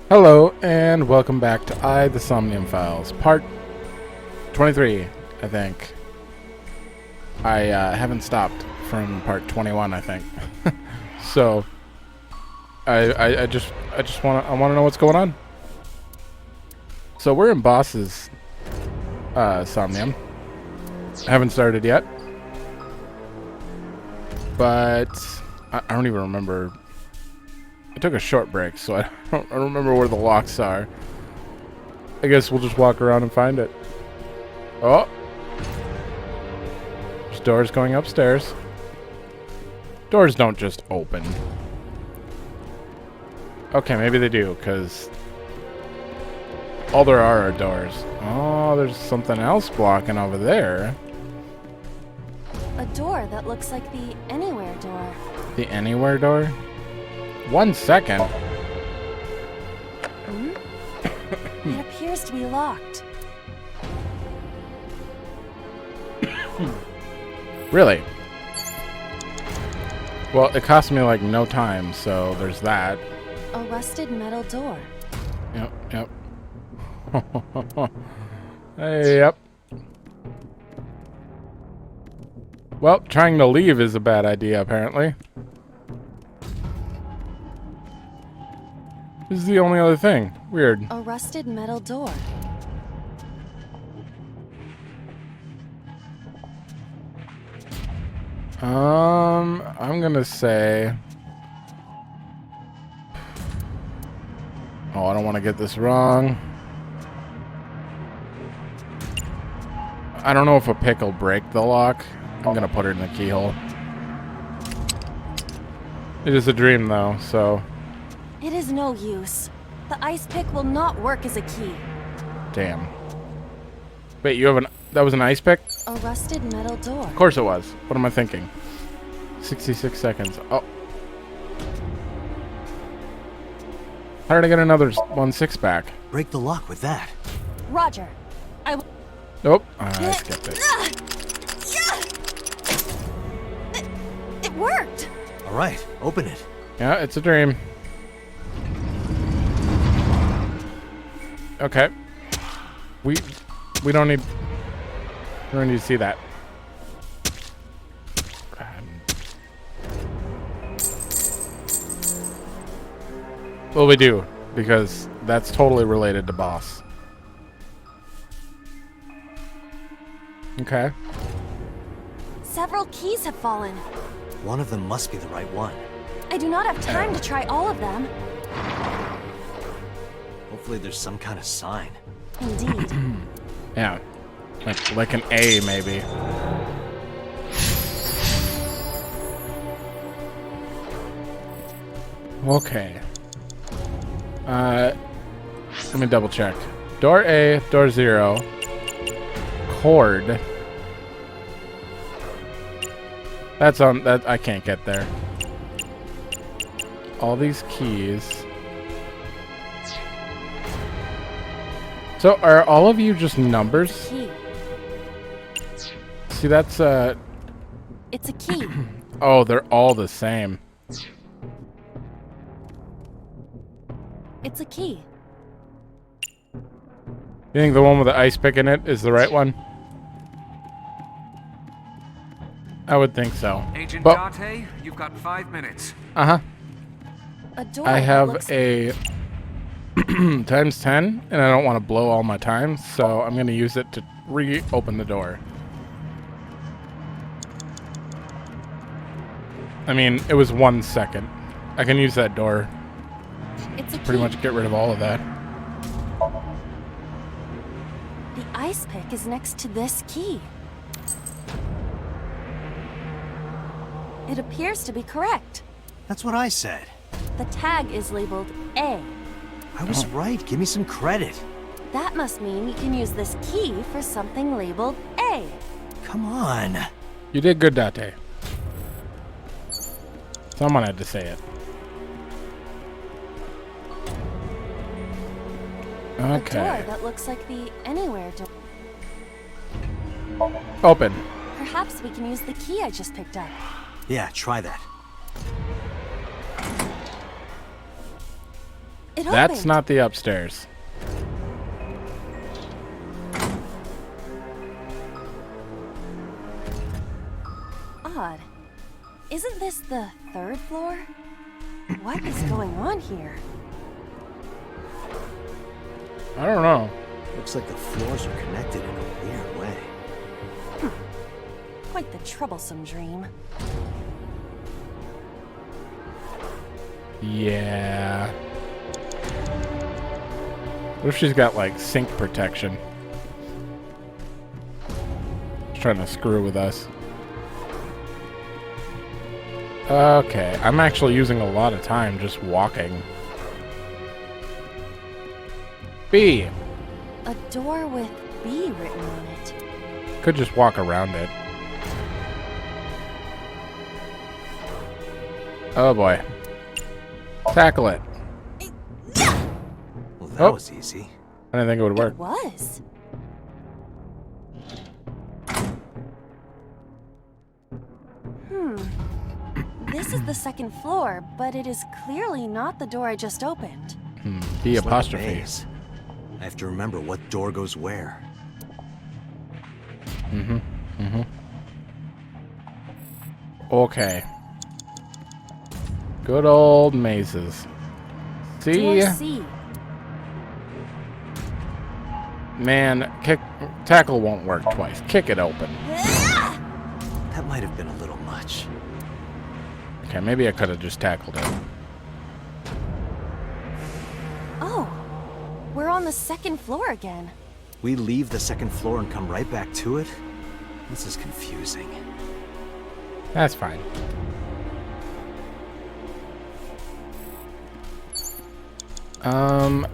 Hello, and welcome back to the Somnium Files, part 23, I think. I haven't stopped from part 21, I think. So, I just want to know what's going on. So we're in Boss's Somnium. I haven't started yet, but I don't even remember. I took a short break, so I don't remember where the locks are. I guess we'll just walk around and find it. Oh! There's doors going upstairs. Doors don't just open. Okay, maybe they do, because all there are doors. Oh, there's something else blocking over there. A door that looks like the Anywhere door. The Anywhere door? 1 second. It appears to be locked. Really? Well, it cost me like no time, so there's that. A rusted metal door. Yep. Hey, yep. Well, trying to leave is a bad idea, apparently. This is the only other thing. Weird. A rusted metal door. I'm gonna say... Oh, I don't want to get this wrong. I don't know if a pick will break the lock. I'm gonna put it in the keyhole. It is a dream, though, so... It is no use. The ice pick will not work as a key. Damn. Wait, you have an... That was an ice pick? A rusted metal door. Of course it was. What am I thinking? 66 seconds. Oh. How did I get another 1/6 back? Break the lock with that. Roger. I will... Nope. I skipped it. It worked! Alright, open it. Yeah, it's a dream. Okay. We don't need... We don't need to see that. Well, we do, because that's totally related to Boss. Okay. Several keys have fallen. One of them must be the right one. I do not have time to try all of them. Hopefully there's some kind of sign. Indeed. Yeah. Like an A, maybe. Okay. Let me double check. Door A, door 0. Cord. That's on that I can't get there. All these keys. So are all of you just numbers? Key. See, that's It's a key. oh, they're all the same. It's a key. You think the one with the ice pick in it is the right one? I would think so. Agent But, Date, you've got 5 minutes. uh-huh. A door I that have looks a times 10, and I don't want to blow all my time, so I'm going to use it to reopen the door. I mean, it was 1 second. I can use that door. It's a Pretty key. much get rid of all of that. The ice pick is next to this key. It appears to be correct. That's what I said. The tag is labeled A. I was right. Give me some credit. That must mean you can use this key for something labeled A. Come on. You did good, Date. Someone had to say it. A Okay. door that looks like the Anywhere door. Open. Perhaps we can use the key I just picked up. Yeah, try that. It That's opened. not the upstairs. Odd. Isn't this the 3rd floor? What is going on here? I don't know. Looks like the floors are connected in a weird way. Quite the troublesome dream. Yeah. What if she's got like sink protection? She's trying to screw with us. Okay, I'm actually using a lot of time just walking. B. A door with B written on it. Could just walk around it. Oh boy. Tackle it. Well, that Oh. was easy. I didn't think it would work. It was. This is the 2nd floor, but it is clearly not the door I just opened. B It's like a apostrophe. maze. I have to remember what door goes where. Okay. Good old mazes. See? Door C. Man, tackle won't work twice. Kick it open. That might have been a little much. Okay, maybe I could have just tackled it. Oh, we're on the 2nd floor again. We leave the 2nd floor and come right back to it? This is confusing. That's fine.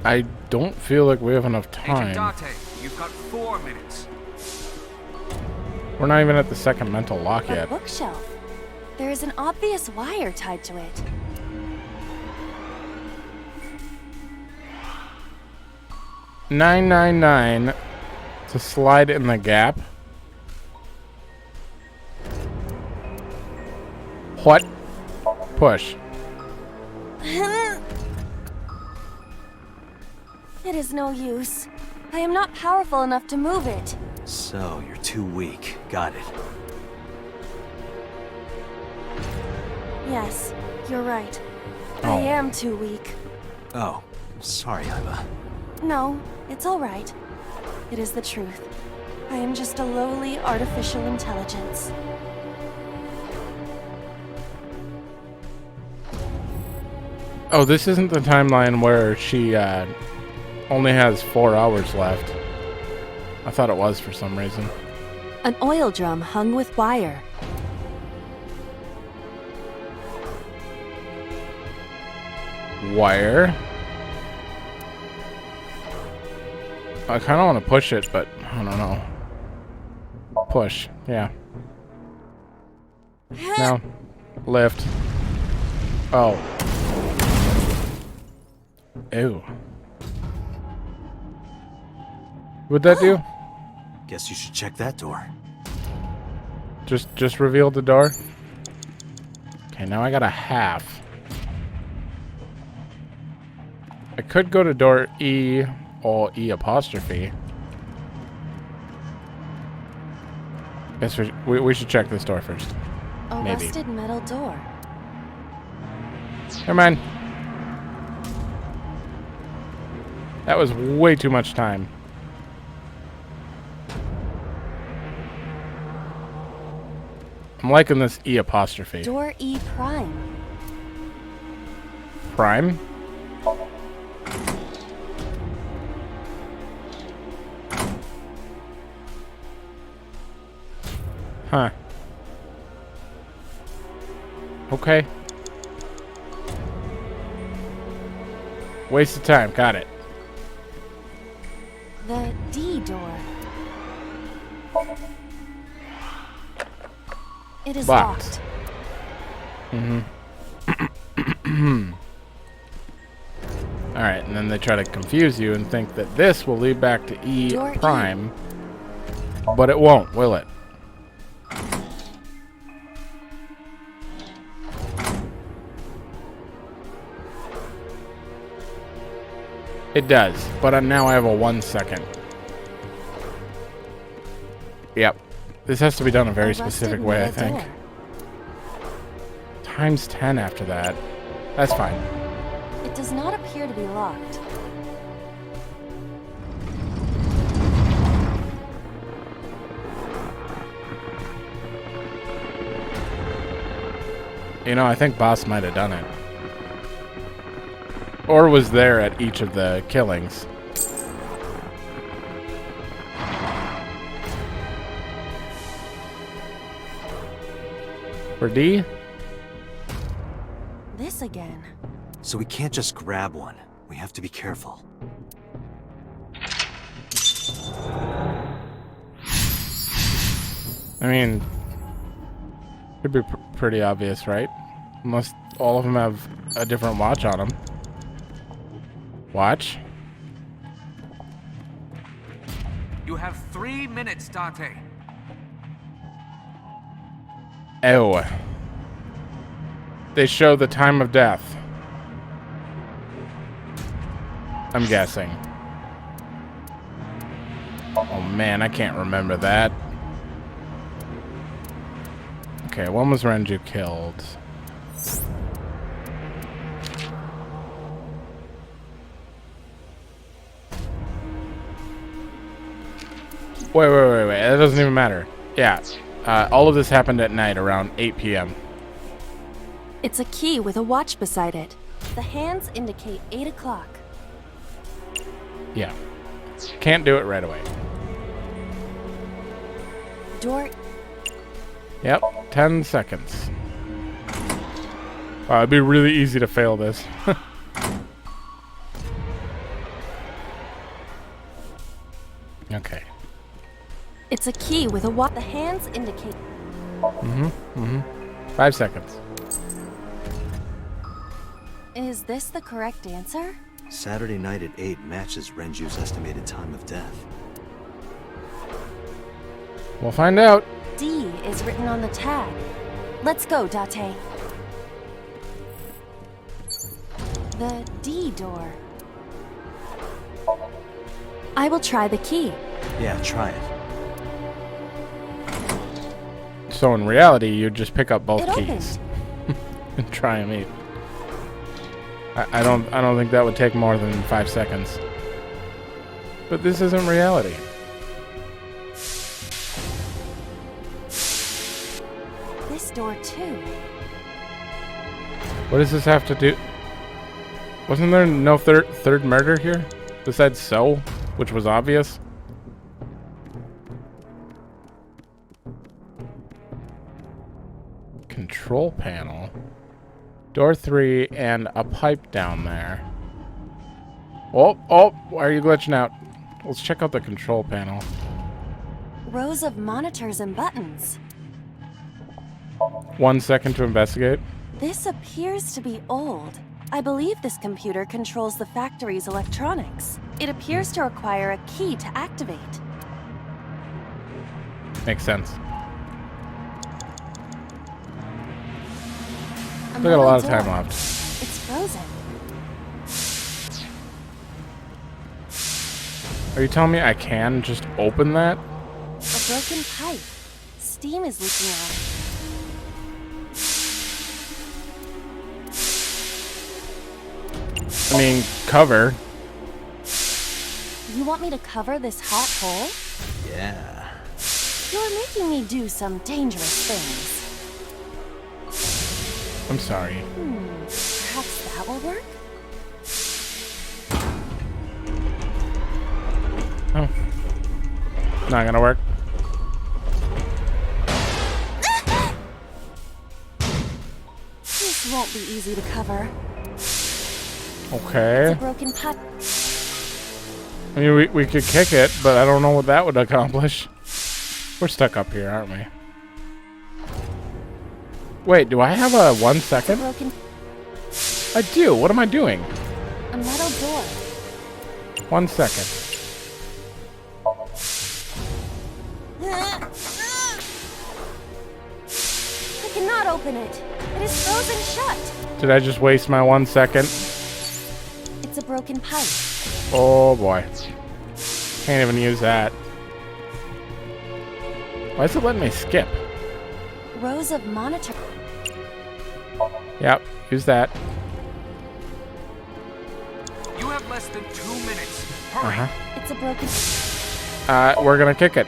I don't feel like we have enough Agent time. Date, you've got 4 minutes. We're not even at the second mental lock A yet. bookshelf. There is an obvious wire tied to it. $9.99 to slide in the gap. What? Push. It is no use. I am not powerful enough to move it. So, you're too weak. Got it. Yes, you're right. Oh. I am too weak. Oh, sorry, Aiba. No, it's all right. It is the truth. I am just a lowly artificial intelligence. Oh, this isn't the timeline where she only has 4 hours left. I thought it was for some reason. An oil drum hung with wire. Wire. I kind of want to push it, but I don't know. Push, yeah. No. Lift. Oh. Ew. What'd that do? Guess you should check that door. Just revealed the door? Okay, now I got a half. I could go to door E or E apostrophe. Guess we should check this door first. A Maybe. rusted metal door. Come on. That was way too much time. I'm liking this E apostrophe. Door E prime. Prime? Huh. Okay. Waste of time. Got it. The D door. It is Locked. locked. Alright, and then they try to confuse you and think that this will lead back to E Door E. prime. But it won't, will it? It does, but now I have a 1 second. Yep. This has to be done a very specific way, I think. Times 10 after that. That's fine. It does not appear to be locked. You know, I think Boss might have done it. Or was there at each of the killings. For D? This again. So we can't just grab one. We have to be careful. I mean, should be pretty obvious, right? Unless all of them have a different watch on them. Watch. You have 3 minutes, Dante. Oh. They show the time of death. I'm guessing. Oh man, I can't remember that. Okay, when was Renju killed? Wait. That doesn't even matter. Yeah. All of this happened at night around 8 p.m. It's a key with a watch beside it. The hands indicate 8 o'clock. Yeah. Can't do it right away. Door. Yep. 10 seconds. Wow, it'd be really easy to fail this. Okay. It's a key with a watch. The hands indicate. 5 seconds. Is this the correct answer? Saturday night at 8 matches Renju's estimated time of death. We'll find out. D is written on the tag. Let's go, Date. The D door. I will try the key. Yeah, try it. So in reality, you just pick up both It keys and try them each. I don't think that would take more than 5 seconds. But this isn't reality. This door too. What does this have to do? Wasn't there no third murder here besides So, which was obvious? Control panel. Door 3 and a pipe down there. Oh, why are you glitching out? Let's check out the control panel. Rows of monitors and buttons. 1 second to investigate. This appears to be old. I believe this computer controls the factory's electronics. It appears to require a key to activate. Makes sense. We got a lot of time left. It's frozen. Are you telling me I can just open that? A broken pipe. Steam is leaking out. I mean, cover. You want me to cover this hot hole? Yeah. You're making me do some dangerous things. I'm sorry. Perhaps that will work? Oh. Not gonna work. This won't be easy to cover. Okay. It's a broken pipe. I mean, we could kick it, but I don't know what that would accomplish. We're stuck up here, aren't we? Wait, do I have a 1 second? Broken. I do. What am I doing? A metal door. 1 second. I cannot open it. It is frozen shut. Did I just waste my 1 second? It's a broken pipe. Oh boy. Can't even use that. Why is it letting me skip? Rows of monitor. Yep, use that. You have less than 2 minutes. Hurry. It's a broken. We're gonna kick it.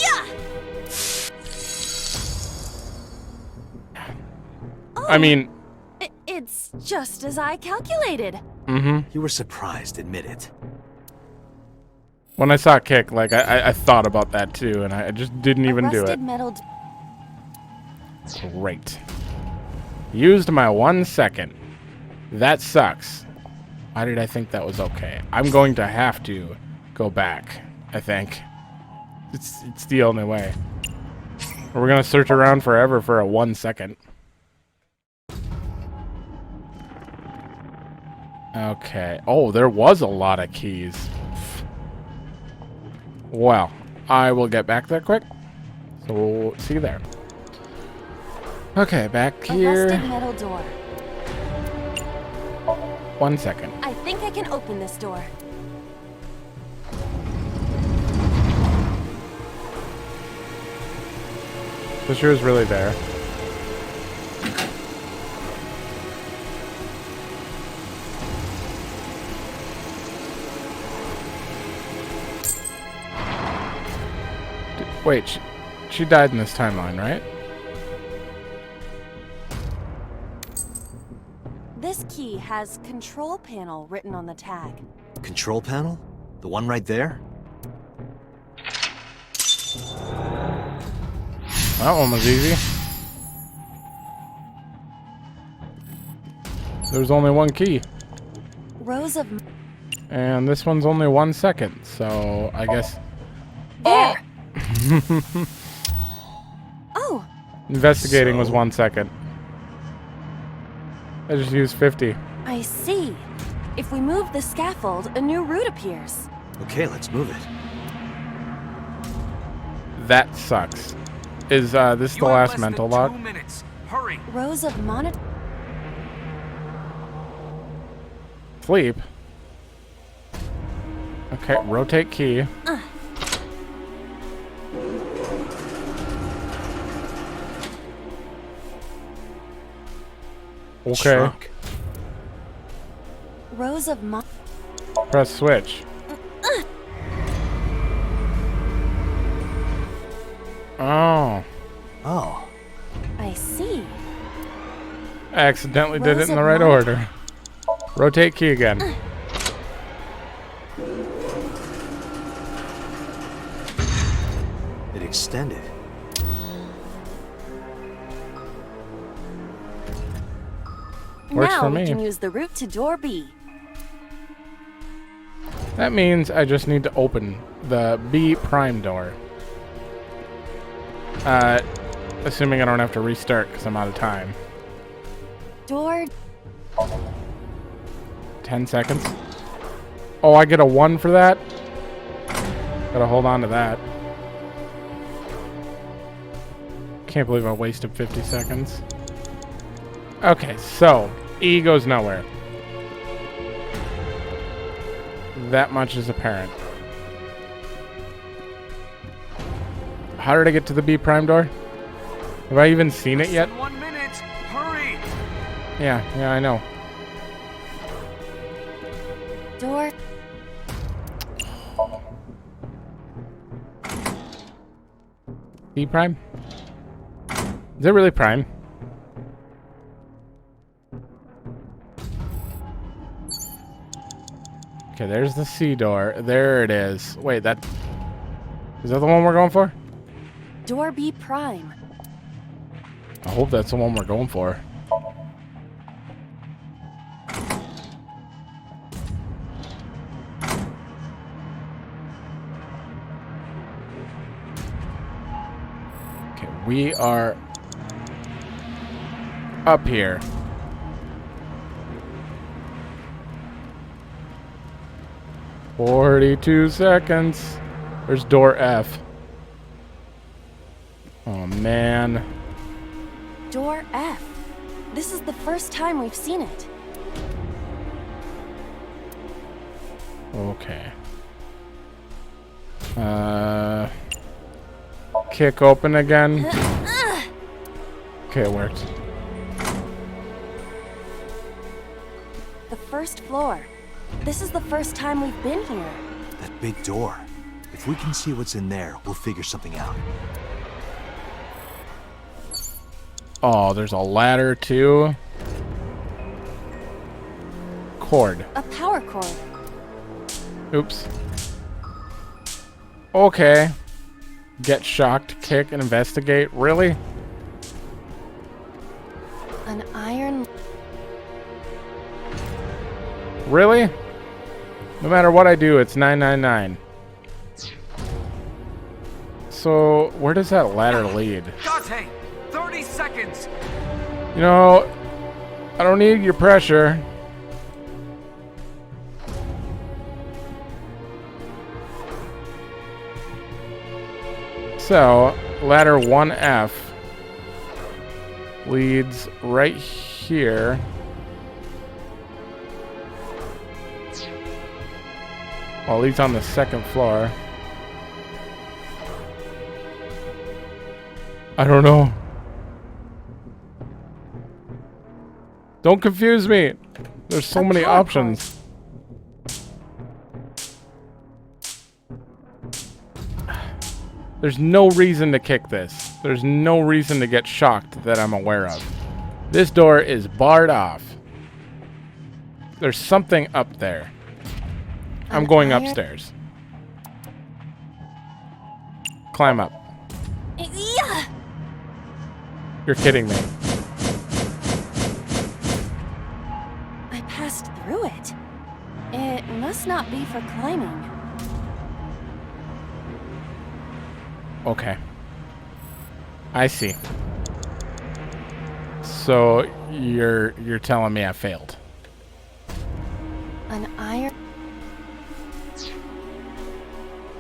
Yeah. I mean, It's just as I calculated. You were surprised, admit it. when I saw kick, like, I thought about that too, and I just didn't even do it. Rusted metal. Great. Used my 1 second. That sucks. Why did I think that was okay? I'm going to have to go back, I think. It's the only way. Or we're going to search around forever for a 1 second. Okay. Oh, there was a lot of keys. Well, I will get back there quick. So we'll see you there. Okay, back A here. rusted metal door. 1 second. I think I can open this door. So she was really there. Wait, she died in this timeline, right? This key has control panel written on the tag. Control panel? The one right there? That one was easy. There's only one key. Rows of. And this one's only 1 second, so I guess There. Oh, investigating was So? 1 second. I just used 50. I see. If we move the scaffold, a new route appears. Okay, let's move it. That sucks. Is this You the have last less mental than log? 2 minutes. Hurry. Rows of monitor. Sleep. Okay, rotate key. Okay, Shrunk. Rows of press switch. Oh, Oh, I see. I accidentally did it Rows in the of right monitor. order. Rotate key again. it extended. Works now for we me. can use the route to door B. That means I just need to open the B prime door. Assuming I don't have to restart because I'm out of time. Door. 10 seconds. Oh, I get a 1 for that? Gotta hold on to that. Can't believe I wasted 50 seconds. Okay, so E goes nowhere. That much is apparent. How did I get to the B prime door? Have I even seen it Less yet? than 1 minute. Hurry. Yeah, I know. Door. B prime? Is it really prime? Okay, there's the C door. There it is. Wait, that... Is that the one we're going for? Door B prime. I hope that's the one we're going for. Okay, we are up here. "42 seconds. There's door F. Oh, man. Door F. This is the first time we've seen it. Okay. Kick open again. Okay, it worked. The first floor. This is the first time we've been here. That big door. If we can see what's in there, we'll figure something out. Oh, there's a ladder too. Cord. A power cord. Oops. Okay. Get shocked, kick, and investigate. Really? An iron... Really? No matter what I do, it's 999. So, where does that ladder lead? Dante, 30 seconds. You know, I don't need your pressure. So, ladder 1F leads right here. Well, it leads on the second floor. I don't know. Don't confuse me. There's so many options. There's no reason to kick this. There's no reason to get shocked that I'm aware of. This door is barred off. There's something up there. I'm going upstairs. Climb up. Yeah. You're kidding me. I passed through it. It must not be for climbing. Okay. I see. So you're telling me I failed. An iron...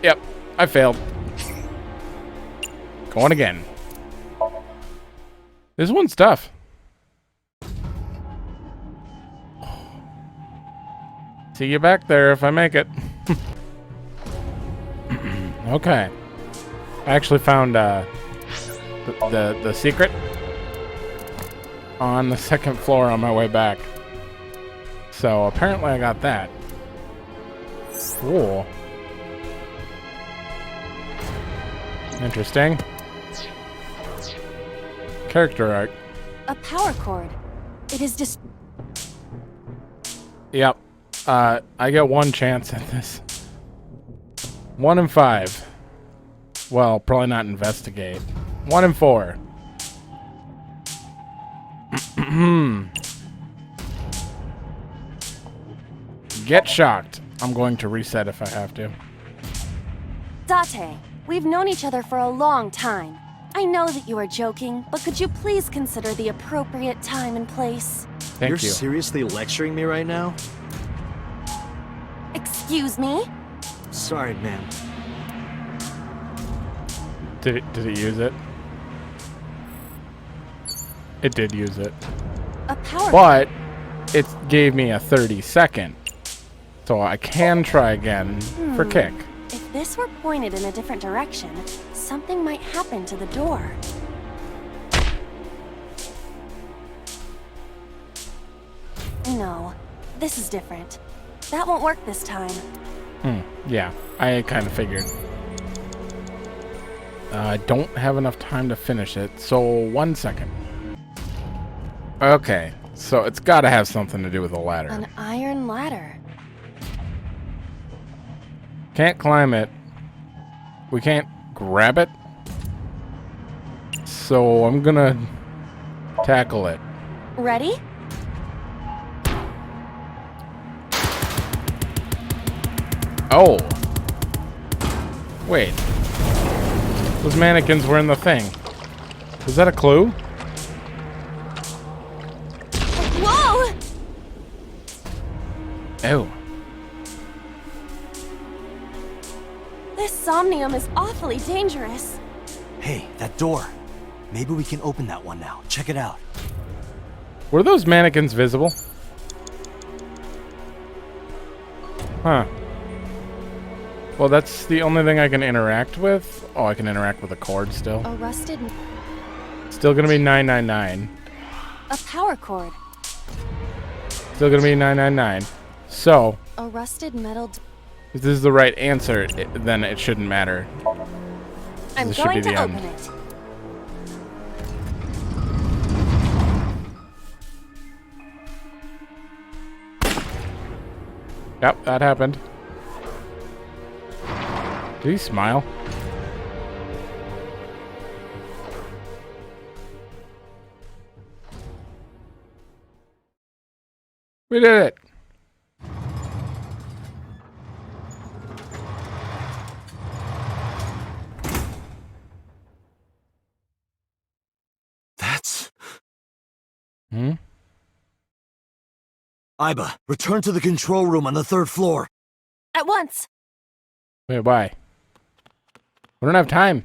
Yep, I failed. Going again. This one's tough. See you back there if I make it. Okay. I actually found the secret on the second floor on my way back. So apparently I got that. Cool. Interesting. Character art. A power cord. It is just... Yep. I get one chance at this. 1 in 5. Well, probably not investigate. 1 in 4. Get shocked. I'm going to reset if I have to. Date, we've known each other for a long time. I know that you are joking, but could you please consider the appropriate time and place? Thank You're you. seriously lecturing me right now? Excuse me? Sorry, ma'am. Did it use it? It did use it. A power... But it gave me a 30-second. So I can try again for kick. If this were pointed in a different direction, something might happen to the door. No, this is different. That won't work this time. Yeah, I kind of figured. I don't have enough time to finish it, so 1 second. Okay, so it's got to have something to do with a ladder. An iron ladder. Can't climb it. We can't grab it. So I'm gonna tackle it. Ready? Oh. Wait. Those mannequins were in the thing. Was that a clue? Whoa! Oh. This somnium is awfully dangerous. Hey, that door. Maybe we can open that one now. Check it out. Were those mannequins visible? Huh. Well, that's the only thing I can interact with. Oh, I can interact with a cord still. A rusted... Still gonna be 999. A power cord. Still gonna be 999. So, A rusted metal... if this is the right answer, then it shouldn't matter. I'm This should be going to the open end. it. Yep, that happened. Did he smile? We did it! That's... Hmm? Aiba, return to the control room on the 3rd floor. At once. Wait, why? We don't have time.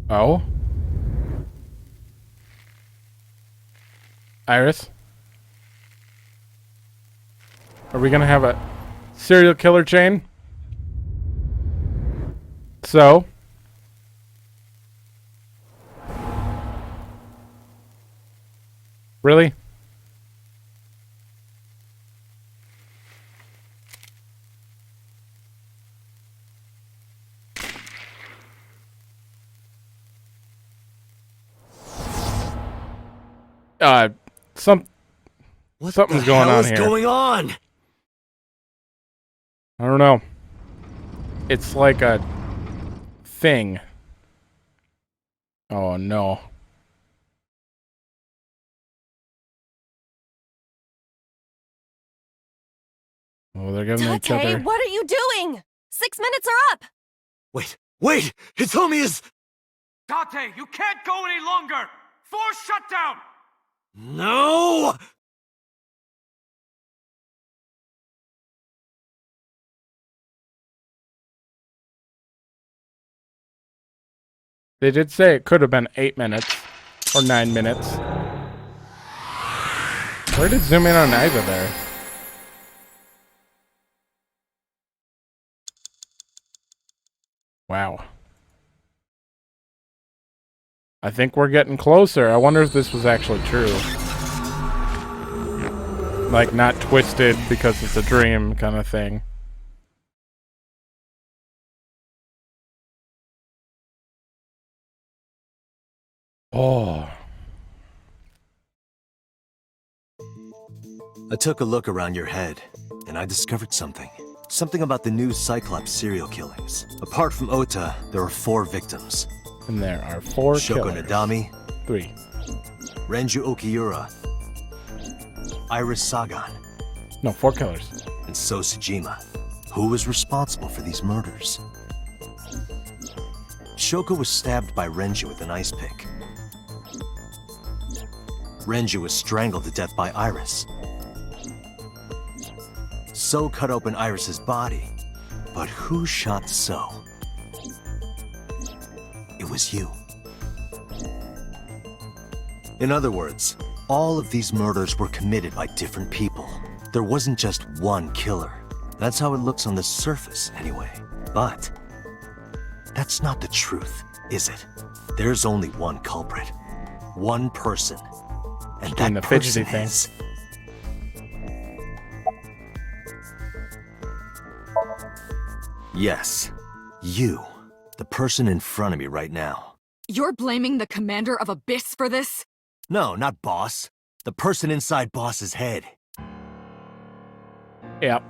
Oh? Iris? Are we gonna have a serial killer chain? So? Really? What Something's the going hell on is here. going on? I don't know. It's like a thing. Oh no. Oh, they're giving each Tate, other. what are you doing? 6 minutes are up. Wait! Hitomi is... Tate, you can't go any longer! Force shutdown! No! They did say it could have been 8 minutes. Or 9 minutes. Where did it zoom in on Aiba there? Wow. I think we're getting closer. I wonder if this was actually true. Like, not twisted because it's a dream kind of thing. Oh. I took a look around your head, and I discovered something. Something about the new Cyclops serial killings. Apart from Ota, there are 4 victims. And there are 4 Shoko killers. Nadami, 3. Renju Okiura, Iris Sagan, No, 4 killers. and So Sejima. Who was responsible for these murders? Shoko was stabbed by Renju with an ice pick. Renju was strangled to death by Iris. So cut open Iris's body. But who shot So? It was you. In other words, all of these murders were committed by different people. There wasn't just one killer. That's how it looks on the surface, anyway. But that's not the truth, is it? There's only one culprit. One person. And Doing that the fidgety person thing. is... Yes, you. The person in front of me right now. You're blaming the commander of Abyss for this? No, not Boss. The person inside Boss's head. Yep.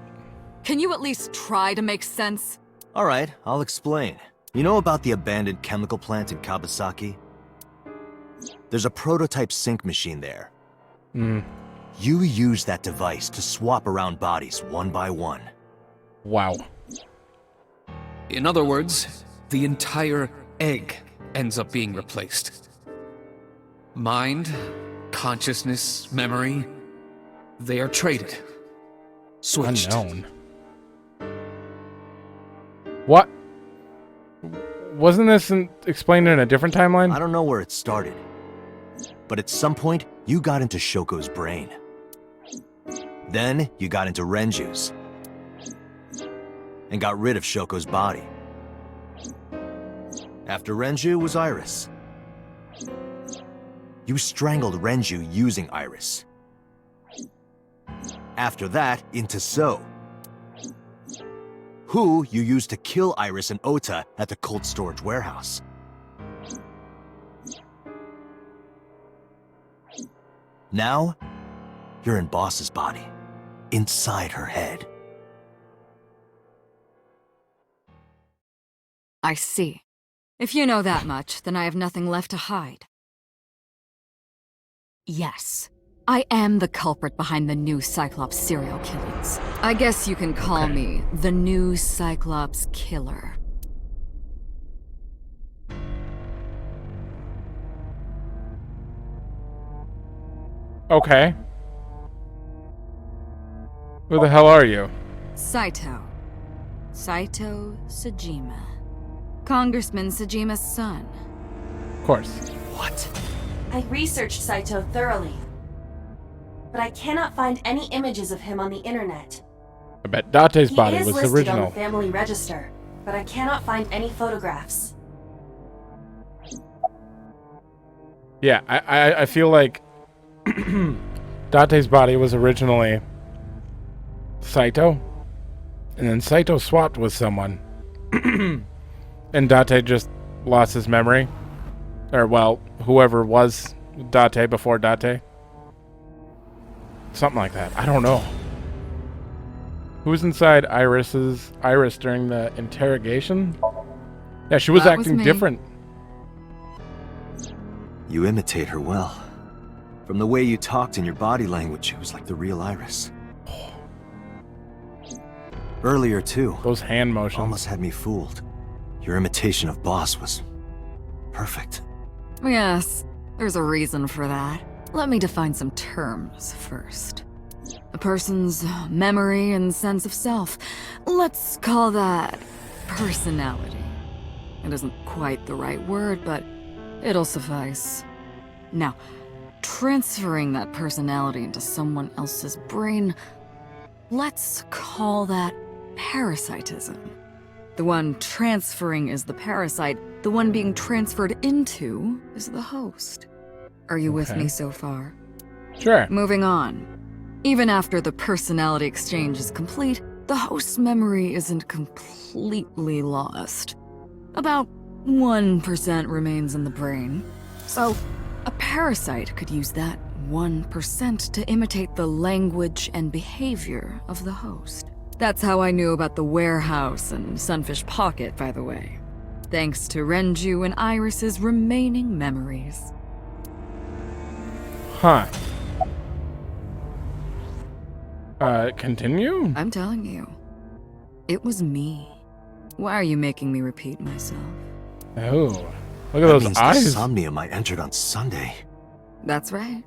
Can you at least try to make sense? Alright, I'll explain. You know about the abandoned chemical plant in Kawasaki? There's a prototype sync machine there. Mm. You use that device to swap around bodies one by one. Wow. In other words, the entire egg ends up being replaced. Mind, consciousness, memory, they are traded. Switched. Unknown. What? Wasn't this explained in a different timeline? I don't know where it started, but at some point, you got into Shoko's brain. Then, you got into Renju's. And got rid of Shoko's body. After Renju was Iris. You strangled Renju using Iris. After that, into So. Who you used to kill Iris and Ota at the cold storage warehouse. Now, you're in Boss's body, inside her head. I see. If you know that much, then I have nothing left to hide. Yes, I am the culprit behind the new Cyclops serial killings. I guess you can call me the new Cyclops killer. Okay. Who the hell are you? Saito. Saito Sejima. Congressman Sejima's son. Of course. What? I researched Saito thoroughly, but I cannot find any images of him on the internet. I bet Date's He body is was the listed on original. the family register, but I cannot find any photographs. Yeah, I feel like Date's body was originally Saito, and then Saito swapped with someone, and Date just lost his memory. Or, well, whoever was Date before Date. Something like that. I don't know. Who was inside Iris during the interrogation? Yeah, she was That was acting me. different. You imitate her well. From the way you talked and your body language, it was like the real Iris. Earlier, too, Those hand motions. almost had me fooled. Your imitation of Boss was perfect. Yes, there's a reason for that. Let me define some terms first. A person's memory and sense of self. Let's call that personality. It isn't quite the right word, but it'll suffice. Now, transferring that personality into someone else's brain, let's call that parasitism. The one transferring is the parasite, the one being transferred into is the host. Are you with Okay. me so far? Sure. Moving on. Even after the personality exchange is complete, the host's memory isn't completely lost. About 1% remains in the brain. So, a parasite could use that 1% to imitate the language and behavior of the host. That's how I knew about the warehouse and Sunfish Pocket, by the way. Thanks to Renju and Iris's remaining memories. Huh. Continue? I'm telling you, it was me. Why are you making me repeat myself? Oh. Look at That those means the eyes. Somnium I entered on Sunday. That's right.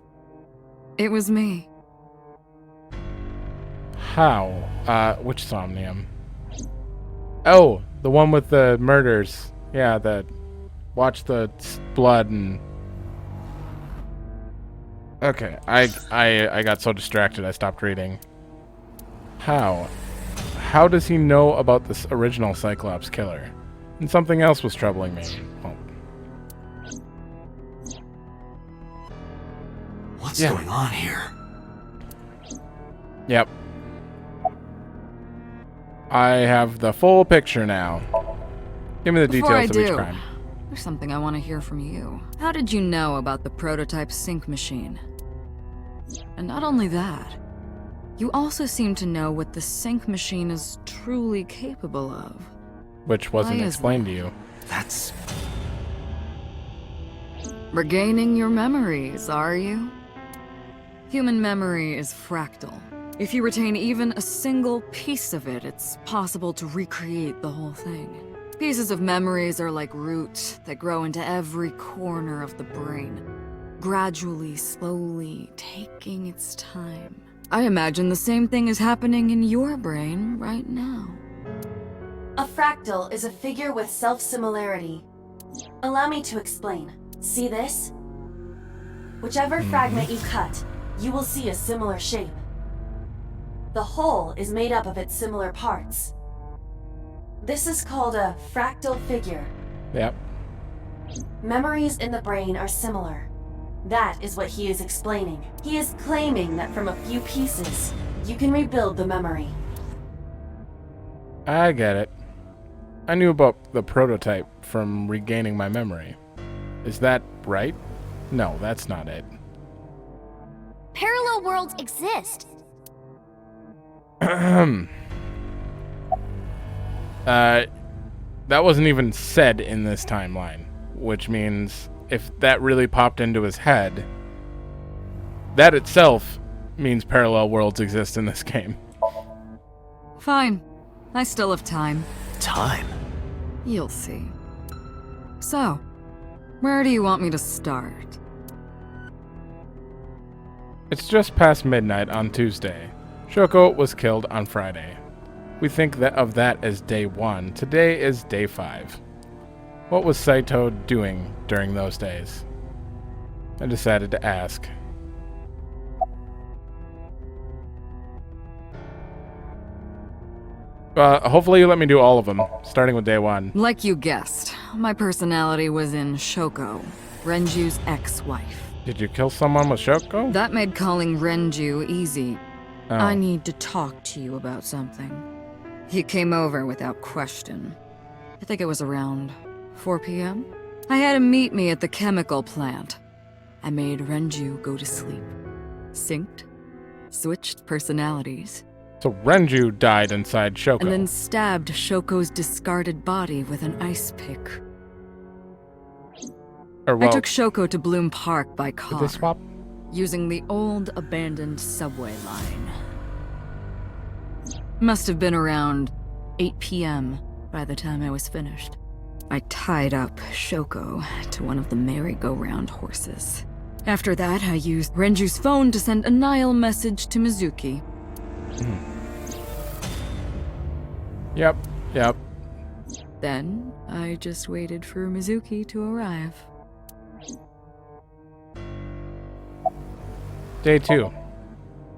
It was me. How? Which Somnium? Oh, the one with the murders. Yeah, that watch the blood and... Okay, I got so distracted I stopped reading. How? How does he know about this original Cyclops killer? And something else was troubling me. Oh. What's Yeah. going on here? Yep. I have the full picture now. Give me the Before I details of each do, crime. there's something I want to hear from you. How did you know about the prototype sync machine? And not only that, you also seem to know what the sync machine is truly capable of. Which wasn't Why is explained that? to you. That's... Regaining your memories, are you? Human memory is fractal. If you retain even a single piece of it, it's possible to recreate the whole thing. Pieces of memories are like roots that grow into every corner of the brain. gradually, slowly, taking its time. I imagine the same thing is happening in your brain right now. A fractal is a figure with self-similarity. Allow me to explain. See this? Whichever fragment you cut, you will see a similar shape. The whole is made up of its similar parts. This is called a fractal figure. Yep. Memories in the brain are similar. That is what he is explaining. He is claiming that from a few pieces, you can rebuild the memory. I get it. I knew about the prototype from regaining my memory. Is that right? No, that's not it. Parallel worlds exist. That wasn't even said in this timeline, which means if that really popped into his head, that itself means parallel worlds exist in this game. Fine. I still have time. Time? You'll see. So, where do you want me to start? It's just past midnight on Tuesday. Shoko was killed on Friday. We think of that as day 1. Today is day 5. What was Saito doing during those days? I decided to ask. Hopefully you let me do all of them, starting with day 1. Like you guessed, my personality was in Shoko, Renju's ex-wife. Did you kill someone with Shoko? That made calling Renju easy. Oh. I need to talk to you about something. He came over without question. I think it was around 4 p.m. I had him meet me at the chemical plant. I made Renju go to sleep. Synced, switched personalities, So Renju died inside Shoko. and then stabbed Shoko's discarded body with an ice pick. Or, well, I took Shoko to Bloom Park by did car, they swap? using the old abandoned subway line. Must have been around 8 p.m. by the time I was finished. I tied up Shoko to one of the merry-go-round horses. After that, I used Renju's phone to send a Nile message to Mizuki. Yep. Then, I just waited for Mizuki to arrive. Day 2.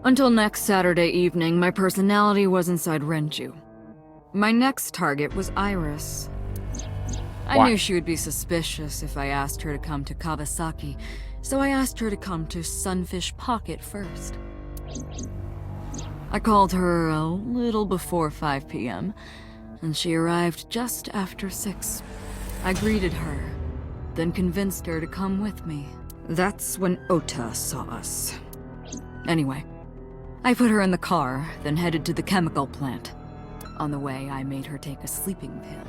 Until next Saturday evening, my personality was inside Renju. My next target was Iris. I Why? knew she would be suspicious if I asked her to come to Kawasaki, so I asked her to come to Sunfish Pocket first. I called her a little before 5 p.m., and she arrived just after 6. I greeted her, then convinced her to come with me. That's when Ota saw us. Anyway, I put her in the car, then headed to the chemical plant. On the way, I made her take a sleeping pill.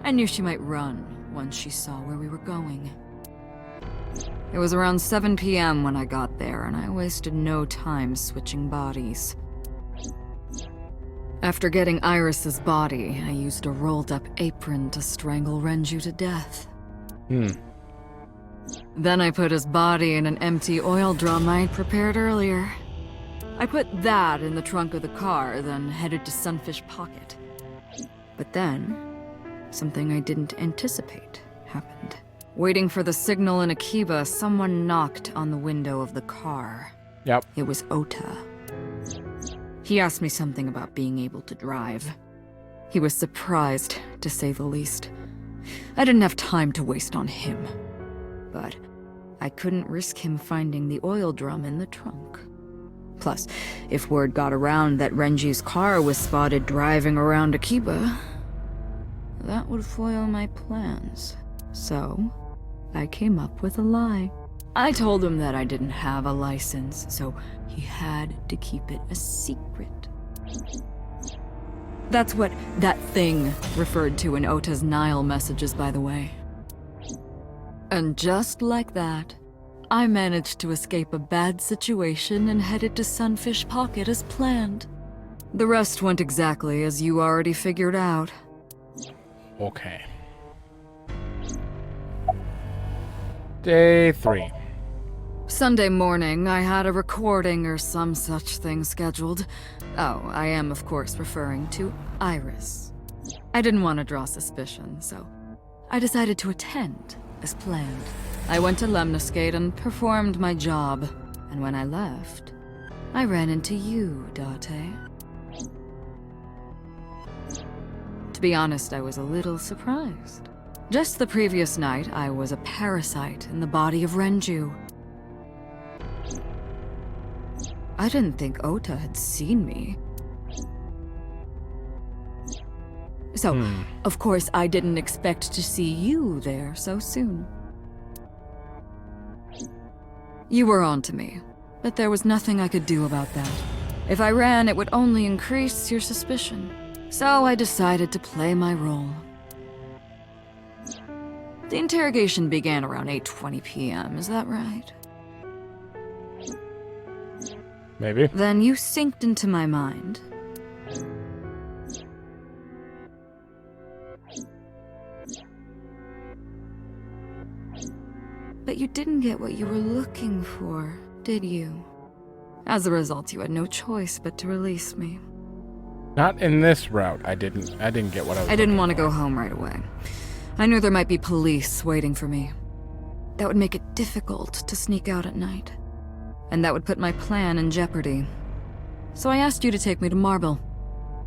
I knew she might run once she saw where we were going. It was around 7 p.m. when I got there, and I wasted no time switching bodies. After getting Iris's body, I used a rolled-up apron to strangle Renju to death. Then I put his body in an empty oil drum I'd prepared earlier. I put that in the trunk of the car, then headed to Sunfish Pocket. But then, something I didn't anticipate happened. Waiting for the signal in Akiba, someone knocked on the window of the car. Yep. It was Ota. He asked me something about being able to drive. He was surprised, to say the least. I didn't have time to waste on him. But I couldn't risk him finding the oil drum in the trunk. Plus, if word got around that Renji's car was spotted driving around Akiba, that would foil my plans. So, I came up with a lie. I told him that I didn't have a license, so he had to keep it a secret. That's what that thing referred to in Ota's Nile messages, by the way. And just like that, I managed to escape a bad situation and headed to Sunfish Pocket as planned. The rest went exactly as you already figured out. Okay. Day 3. Sunday morning, I had a recording or some such thing scheduled. Oh, I am, of course, referring to Iris. I didn't want to draw suspicion, so I decided to attend, as planned. I went to Lemniscate and performed my job, and when I left, I ran into you, Date. To be honest, I was a little surprised. Just the previous night, I was a parasite in the body of Renju. I didn't think Ota had seen me. So, of course, I didn't expect to see you there so soon. You were on to me, but there was nothing I could do about that. If I ran, it would only increase your suspicion. So I decided to play my role. The interrogation began around 8:20 p.m., is that right? Maybe. Then you synced into my mind. But you didn't get what you were looking for, did you? As a result, you had no choice but to release me. Not in this route. I didn't get what I was I didn't looking want to for. go home right away. I knew there might be police waiting for me. That would make it difficult to sneak out at night. And that would put my plan in jeopardy. So I asked you to take me to Marble.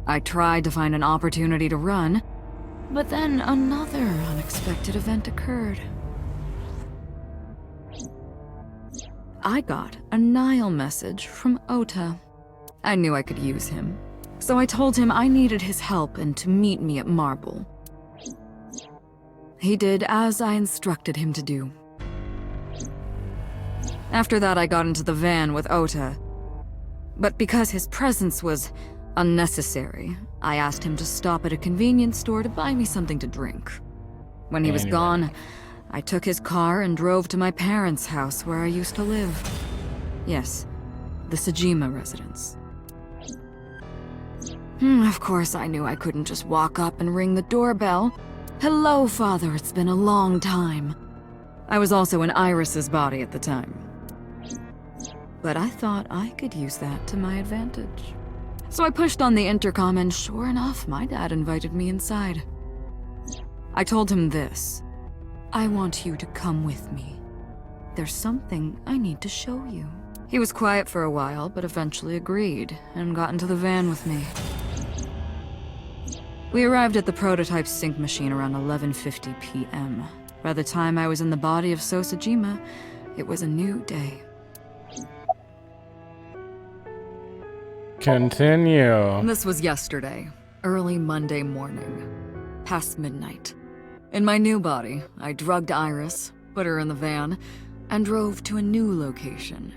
I tried to find an opportunity to run, but then another unexpected event occurred. I got a Nile message from Ota. I knew I could use him, so I told him I needed his help and to meet me at Marble. He did as I instructed him to do. After that, I got into the van with Ota. But because his presence was unnecessary, I asked him to stop at a convenience store to buy me something to drink. When he was gone, I took his car and drove to my parents' house where I used to live. Yes, the Sejima residence. Of course, I knew I couldn't just walk up and ring the doorbell. Hello, Father, it's been a long time. I was also in Iris's body at the time. But I thought I could use that to my advantage. So I pushed on the intercom and sure enough, my dad invited me inside. I told him this. I want you to come with me. There's something I need to show you. He was quiet for a while, but eventually agreed and got into the van with me. We arrived at the prototype sync machine around 11:50 p.m. By the time I was in the body of Sosajima, it was a new day. Continue. This was yesterday, early Monday morning, past midnight. In my new body, I drugged Iris, put her in the van, and drove to a new location.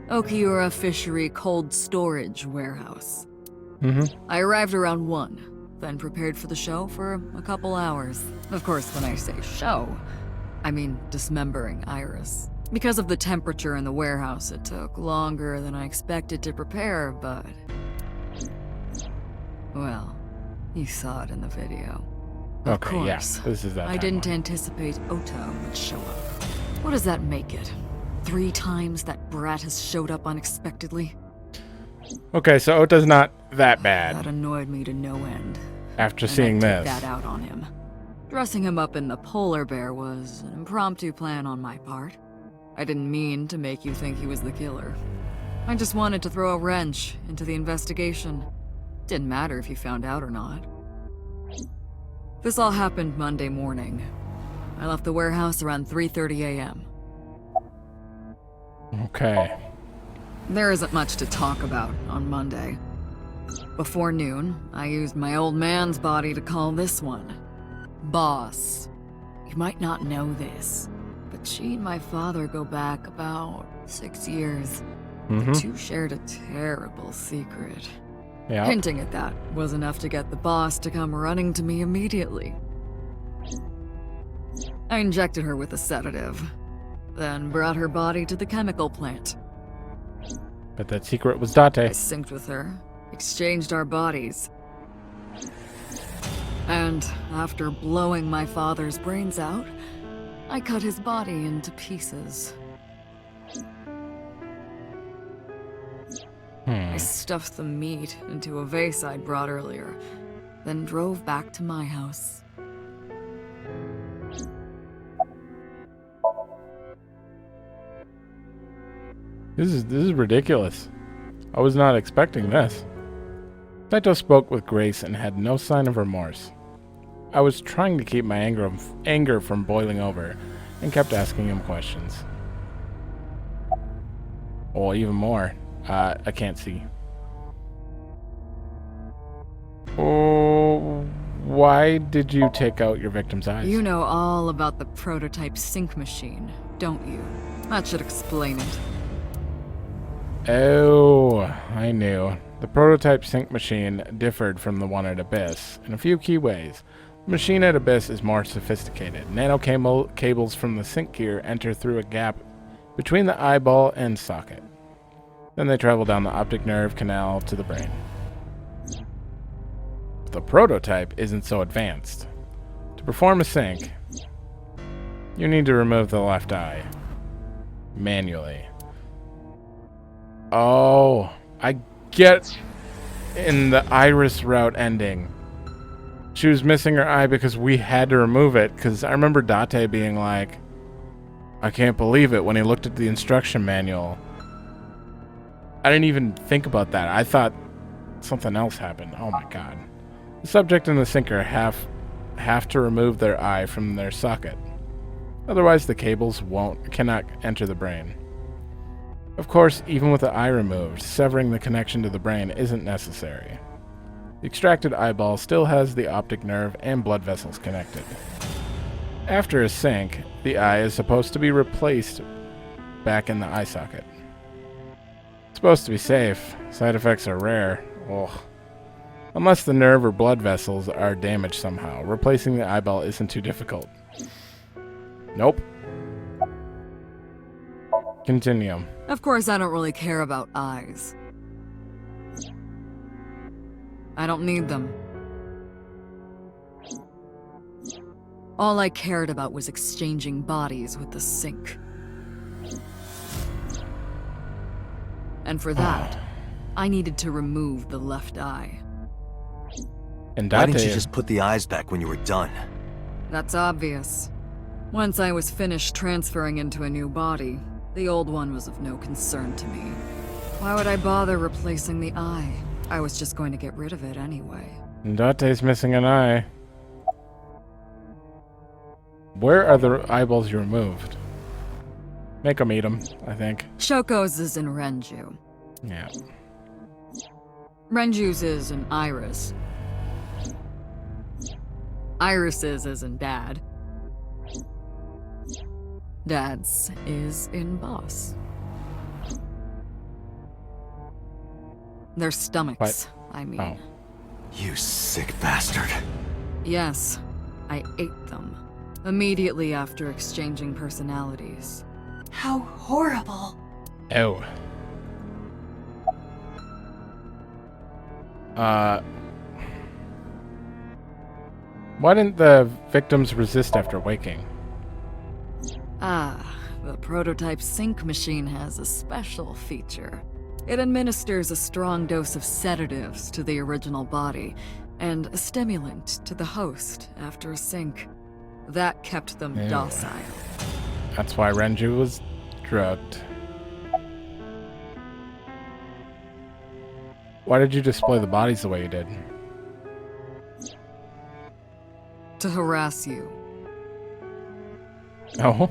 Okiura Fishery Cold Storage Warehouse. I arrived around 1, then prepared for the show for a couple hours. Of course, when I say show, I mean dismembering Iris. Because of the temperature in the warehouse, it took longer than I expected to prepare, but... well, you saw it in the video. Of Okay, course, yeah, this is that I didn't timeline. anticipate Ota would show up. What does that make it? 3 times that brat has showed up unexpectedly? Okay, so Ota's not that That bad annoyed me to no end. after And seeing I took this. that out on him. Dressing him up in the polar bear was an impromptu plan on my part. I didn't mean to make you think he was the killer. I just wanted to throw a wrench into the investigation. Didn't matter if you found out or not. This all happened Monday morning. I left the warehouse around 3:30 a.m. Okay. There isn't much to talk about on Monday. Before noon, I used my old man's body to call this one Boss. You might not know this, but she and my father go back about 6 years. The two shared a terrible secret. Yeah. Hinting at that was enough to get the boss to come running to me immediately. I injected her with a sedative, then brought her body to the chemical plant. But that secret was I Date. synced with her, exchanged our bodies. And after blowing my father's brains out, I cut his body into pieces. I stuffed the meat into a vase I'd brought earlier, then drove back to my house. This is ridiculous. I was not expecting this. Saito spoke with grace and had no sign of remorse. I was trying to keep my anger from boiling over and kept asking him questions. Or even more. I can't see. Oh, why did you take out your victim's eyes? You know all about the prototype sync machine, don't you? That should explain it. Oh, I knew. The prototype sync machine differed from the one at Abyss in a few key ways. The machine at Abyss is more sophisticated. Nano cables from the sync gear enter through a gap between the eyeball and socket. Then they travel down the optic nerve canal to the brain. The prototype isn't so advanced. To perform a sync, you need to remove the left eye manually. Oh, I get in the iris route ending. She was missing her eye because we had to remove it, because I remember Date being like, I can't believe it when he looked at the instruction manual. I didn't even think about that. I thought something else happened. Oh my god. The subject and the sinker have to remove their eye from their socket. Otherwise the cables cannot enter the brain. Of course, even with the eye removed, severing the connection to the brain isn't necessary. The extracted eyeball still has the optic nerve and blood vessels connected. After a sync, the eye is supposed to be replaced back in the eye socket. It's supposed to be safe. Side effects are rare. Ugh. Unless the nerve or blood vessels are damaged somehow, replacing the eyeball isn't too difficult. Nope. Continue. Of course, I don't really care about eyes. I don't need them. All I cared about was exchanging bodies with the sync. And for that, I needed to remove the left eye. And Why Date, didn't you just put the eyes back when you were done? That's obvious. Once I was finished transferring into a new body, the old one was of no concern to me. Why would I bother replacing the eye? I was just going to get rid of it anyway. Date's missing an eye. Where are the eyeballs you removed? Make them eat them, I think. Shoko's is in Renju. Yeah. Renju's is in Iris. Iris's is in Dad. Dad's is in Boss. Their stomachs, I mean. Oh. You sick bastard. Yes, I ate them. Immediately after exchanging personalities. How horrible. Oh. Why didn't the victims resist after waking? Ah, the prototype sync machine has a special feature. It administers a strong dose of sedatives to the original body, and a stimulant to the host after a sync. That kept them Ew. docile. That's why Renju was drugged. Why did you display the bodies the way you did? To harass you. Oh?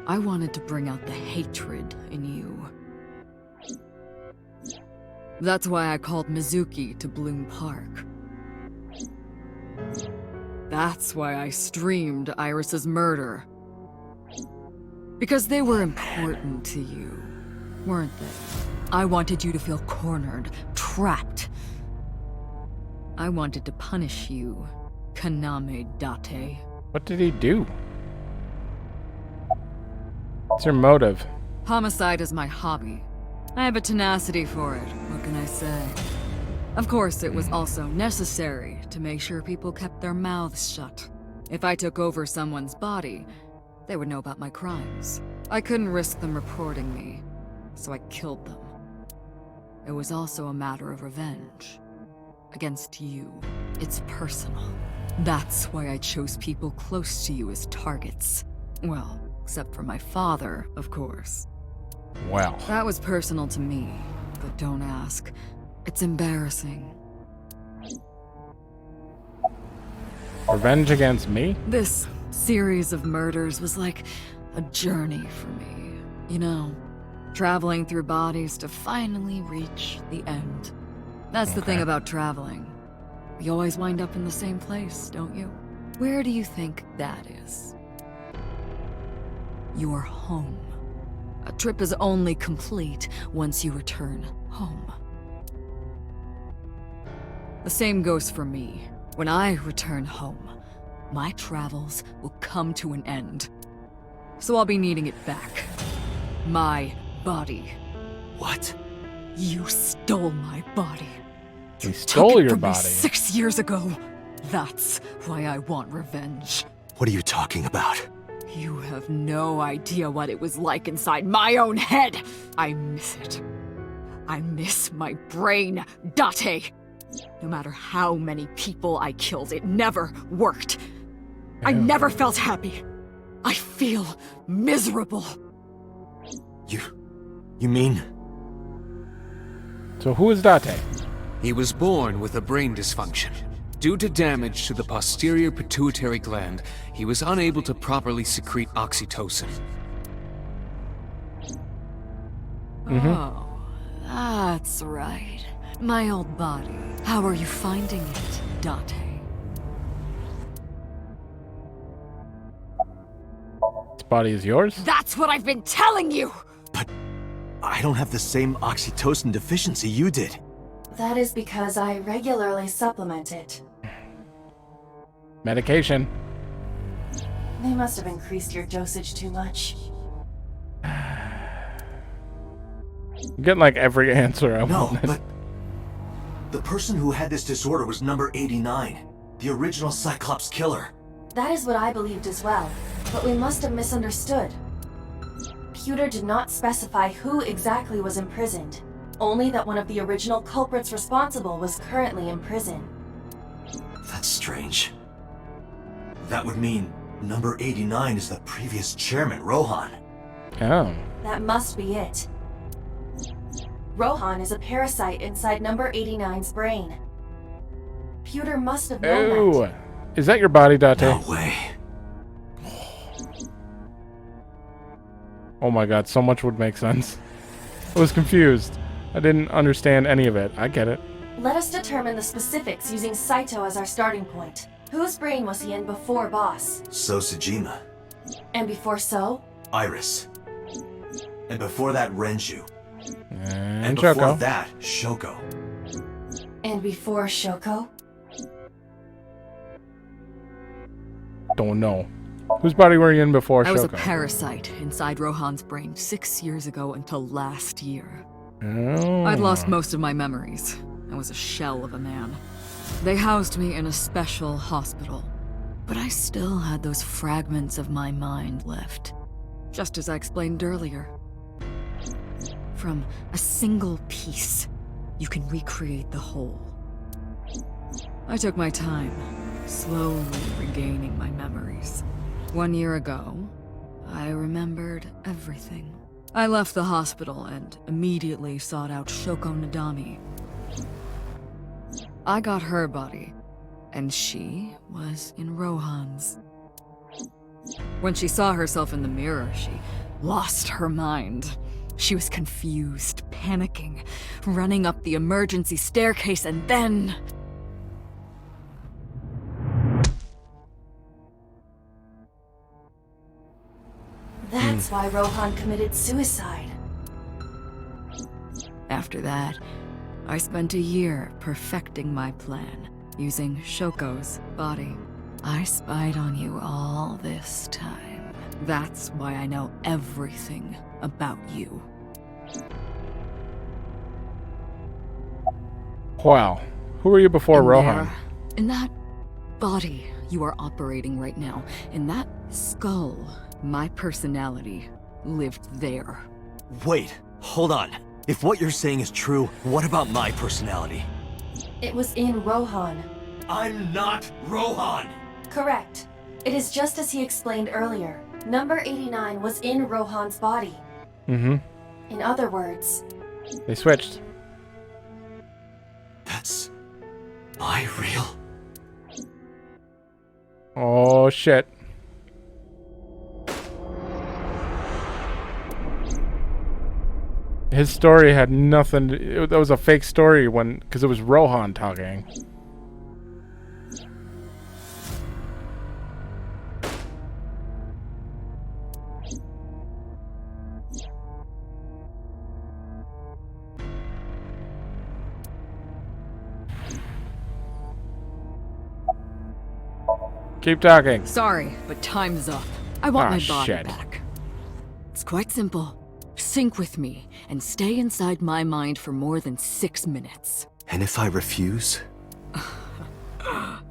I wanted to bring out the hatred in you. That's why I called Mizuki to Bloom Park. That's why I streamed Iris's murder. Because they were important to you, weren't they? I wanted you to feel cornered, trapped. I wanted to punish you, Kaname Date. What did he do? What's your motive? Homicide is my hobby. I have a tenacity for it, what can I say? Of course, it was also necessary to make sure people kept their mouths shut. If I took over someone's body, they would know about my crimes. I couldn't risk them reporting me, so I killed them. it was also a matter of revenge. Against you. It's personal. That's why I chose people close to you as targets. Well, except for my father, of course. Well. That was personal to me, but don't ask. It's embarrassing. Revenge against me? This series of murders was like a journey for me. You know, traveling through bodies to finally reach the end. That's the thing about traveling. You always wind up in the same place, don't you? Where do you think that is? Your home. A trip is only complete once you return home. The same goes for me. When I return home, my travels will come to an end. So I'll be needing it back. My body. What? You stole my body. He Took stole it your from me body. 6 years ago. That's why I want revenge. What are you talking about? You have no idea what it was like inside my own head. I miss it. I miss my brain, Date. No matter how many people I killed, it never worked. I never felt happy. I feel miserable. You mean? So who is Date? He was born with a brain dysfunction. Due to damage to the posterior pituitary gland, he was unable to properly secrete oxytocin. Oh, that's right. My old body. How are you finding it, Date? This body is yours? That's what I've been telling you! But I don't have the same oxytocin deficiency you did. That is because I regularly supplement it. Medication. They must have increased your dosage too much. I'm getting like every answer I No, wanted. but the person who had this disorder was number 89, the original Cyclops killer. That is what I believed as well, but we must have misunderstood. Pewter did not specify who exactly was imprisoned, only that one of the original culprits responsible was currently in prison. That's strange. That would mean number 89 is the previous chairman, Rohan. Oh. That must be it. Rohan is a parasite inside number 89's brain. Pewter must have known Oh. that. Is that your body, Date? No way. Oh my god, so much would make sense. I was confused. I didn't understand any of it. I get it. Let us determine the specifics using Saito as our starting point. Whose brain was he in before Boss? So Sejima. And before So? Iris. And before that, Renju. And And before Choco. that, Shoko. And before Shoko? Don't know. Whose body were you in before I was a Shoko? parasite inside Rohan's brain 6 years ago until last year. Oh. I'd lost most of my memories. I was a shell of a man. They housed me in a special hospital. But I still had those fragments of my mind left. Just as I explained earlier. From a single piece, you can recreate the whole. I took my time, slowly regaining my memories. 1 year ago, I remembered everything. I left the hospital and immediately sought out Shoko Nadami. I got her body, and she was in Rohan's. When she saw herself in the mirror, she lost her mind. She was confused, panicking, running up the emergency staircase, and then... That's why Rohan committed suicide. After that, I spent a year perfecting my plan, using Shoko's body. I spied on you all this time. That's why I know everything about you. Wow. Who were you before And Rohan? there, in that body you are operating right now, in that skull, my personality lived there. Wait, hold on. If what you're saying is true, what about my personality? It was in Rohan. I'm not Rohan! Correct. It is just as he explained earlier. Number 89 was in Rohan's body. Mm-hmm. In other words, They switched. That's... my real... Oh, shit. His story had nothing... That was a fake story because it was Rohan talking. Keep talking. Sorry, but time's up. I want my body shit. back. It's quite simple. Sync with me and stay inside my mind for more than 6 minutes. And if I refuse?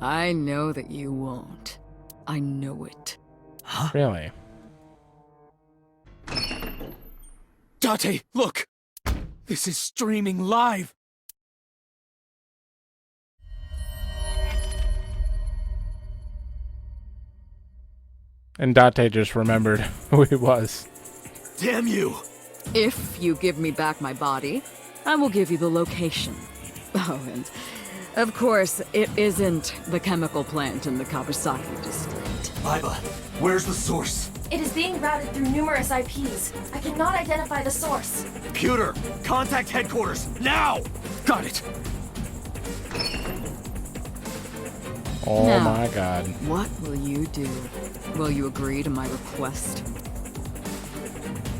I know that you won't. I know it. Really? Date, look! This is streaming live! And Date just remembered who he was. Damn you! If you give me back my body, I will give you the location. Oh, and of course, it isn't the chemical plant in the Kawasaki district. Aiba, where's the source? it is being routed through numerous IPs. I cannot identify the source. Computer, contact headquarters, now! Got it! Oh Now, my god. What will you do? Will you agree to my request?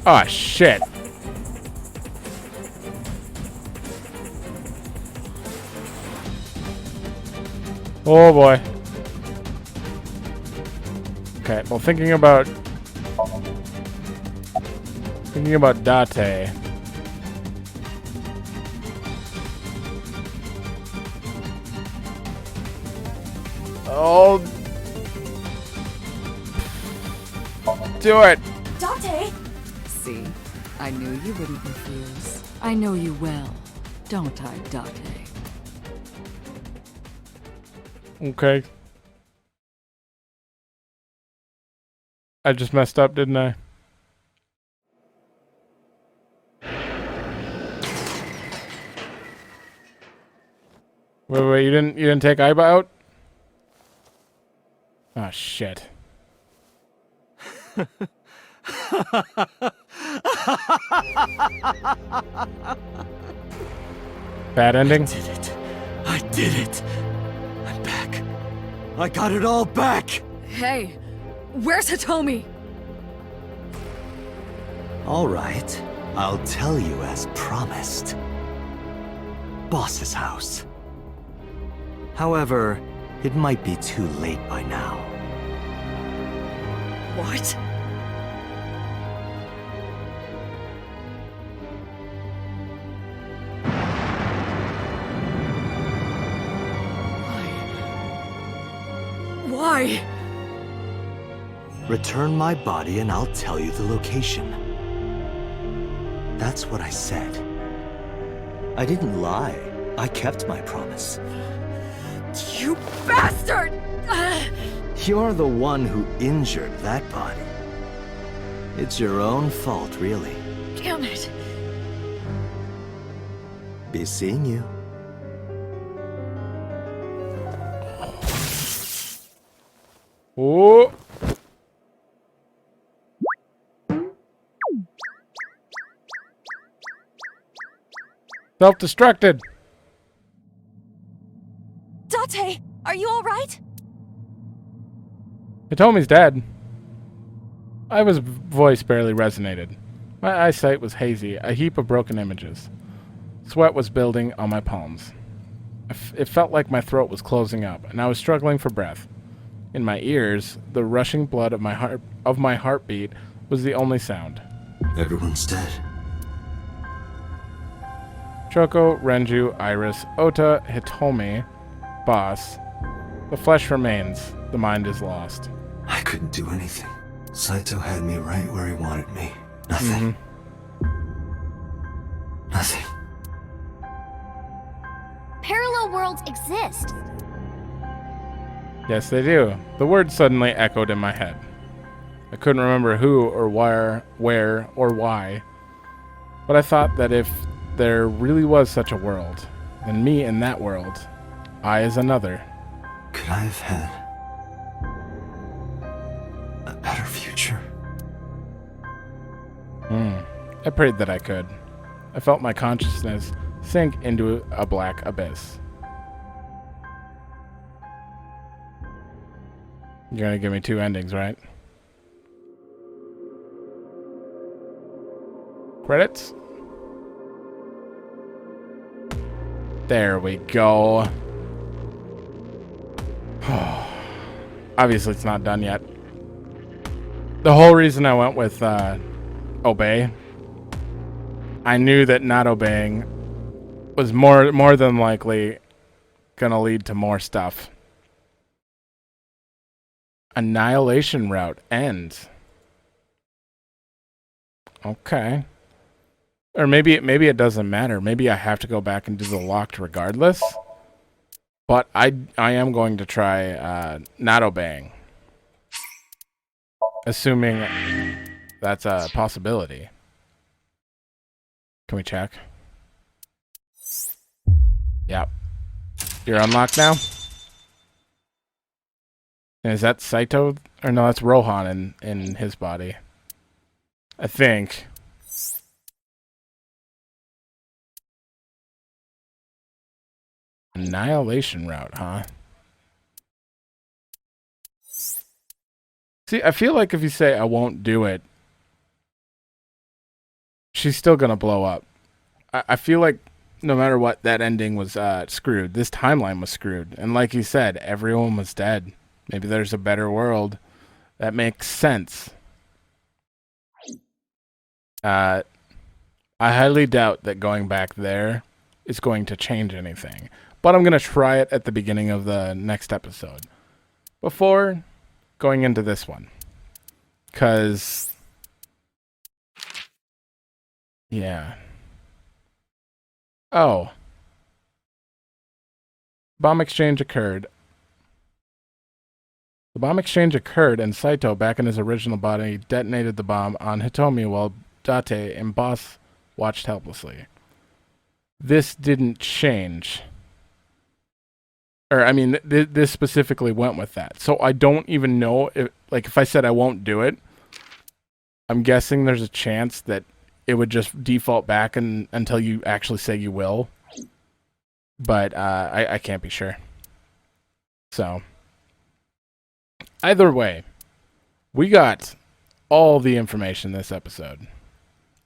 Oh shit. Oh boy. Okay, well thinking about Date. Oh, do it. Date! See, I knew you wouldn't refuse. I know you well, don't I, Date? Okay. I just messed up, didn't I? Wait, you didn't take Aiba out? Oh shit. Bad ending? I did it. I did it. I'm back. I got it all back! Hey, where's Hitomi? All right. I'll tell you as promised. Boss's house. However, it might be too late by now. What? Why? Return my body and I'll tell you the location. That's what I said. I didn't lie. I kept my promise. You bastard! You're the one who injured that body. It's your own fault, really. Damn it! Be seeing you. Oh. Self-destructed. Date! Are you alright? Hitomi's dead. Aiba's voice barely resonated. My eyesight was hazy, a heap of broken images. Sweat was building on my palms. It felt like my throat was closing up, and I was struggling for breath. In my ears, the rushing blood of my heartbeat was the only sound. Everyone's dead. Choco, Renju, Iris, Ota, Hitomi, Boss. The flesh remains. The mind is lost. I couldn't do anything. Saito had me right where he wanted me. Nothing. Nothing. worlds exist. Yes, they do. The words suddenly echoed in my head. I couldn't remember who or where or why, but I thought that if there really was such a world, then me in that world, I is another. Could I have had a better future? I prayed that I could. I felt my consciousness sink into a black abyss. You're gonna give me 2 endings, right? Credits? There we go. Obviously it's not done yet. The whole reason I went with obey, I knew that not obeying was more than likely gonna lead to more stuff. Annihilation route ends. Okay. Or maybe it doesn't matter. Maybe I have to go back and do the locked regardless. But I am going to try not obeying. Assuming that's a possibility. Can we check? Yep. You're unlocked now? And is that Saito? Or no, that's Rohan in his body. I think. Annihilation route, huh? See, I feel like if you say I won't do it, she's still gonna blow up. I feel like no matter what, that ending was screwed. This timeline was screwed. And like you said, everyone was dead. Maybe there's a better world. That makes sense. I highly doubt that going back there is going to change anything. But I'm going to try it at the beginning of the next episode. Before going into this one. Because... yeah. Oh. Bomb exchange occurred. The bomb exchange occurred and Saito, back in his original body, detonated the bomb on Hitomi while Date and Boss watched helplessly. This didn't change. Or, I mean, this specifically went with that. So I don't even know if I said I won't do it, I'm guessing there's a chance that it would just default back until you actually say you will. But I can't be sure. So, either way, we got all the information this episode.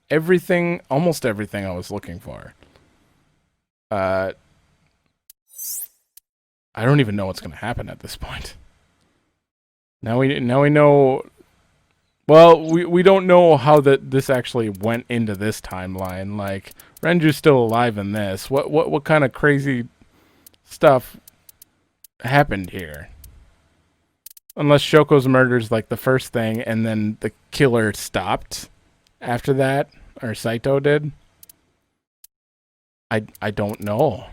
Everything, almost everything I was looking for. I don't even know what's going to happen at this point. Now we know. Well, we don't know how this actually went into this timeline. Like, Renju's still alive in this. What kind of crazy stuff happened here? Unless Shoko's murder's like the first thing, and then the killer stopped after that, or Saito did. I don't know.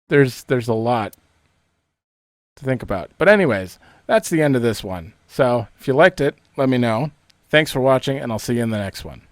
There's a lot to think about. But anyways, that's the end of this one. So if you liked it, let me know. Thanks for watching, and I'll see you in the next one.